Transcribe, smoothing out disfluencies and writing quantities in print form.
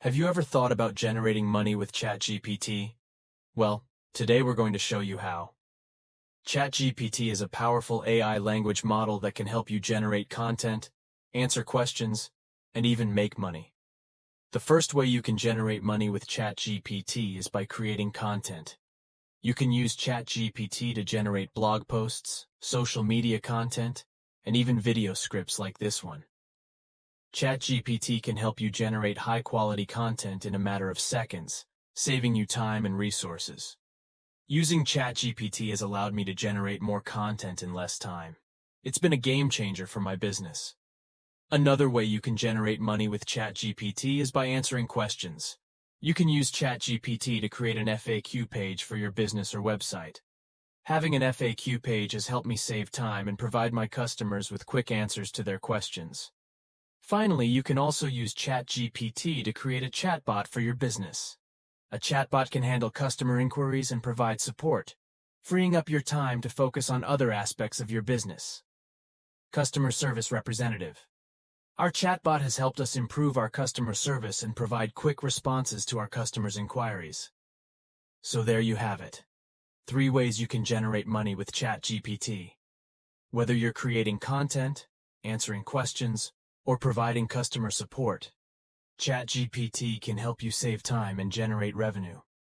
Have you ever thought about generating money with ChatGPT? Well, today we're going to show you how. ChatGPT is a powerful AI language model that can help you generate content, answer questions, and even make money. The first way you can generate money with ChatGPT is by creating content. You can use ChatGPT to generate blog posts, social media content, and even video scripts like this one. ChatGPT can help you generate high-quality content in a matter of seconds, saving you time and resources. Using ChatGPT has allowed me to generate more content in less time. It's been a game changer for my business. Another way you can generate money with ChatGPT is by answering questions. You can use ChatGPT to create an FAQ page for your business or website. Having an FAQ page has helped me save time and provide my customers with quick answers to their questions. Finally, you can also use ChatGPT to create a chatbot for your business. A chatbot can handle customer inquiries and provide support, freeing up your time to focus on other aspects of your business. Customer Service Representative. Our chatbot has helped us improve our customer service and provide quick responses to our customers' inquiries. So there you have it. 3 ways you can generate money with ChatGPT. Whether you're creating content, answering questions, or providing customer support, ChatGPT can help you save time and generate revenue.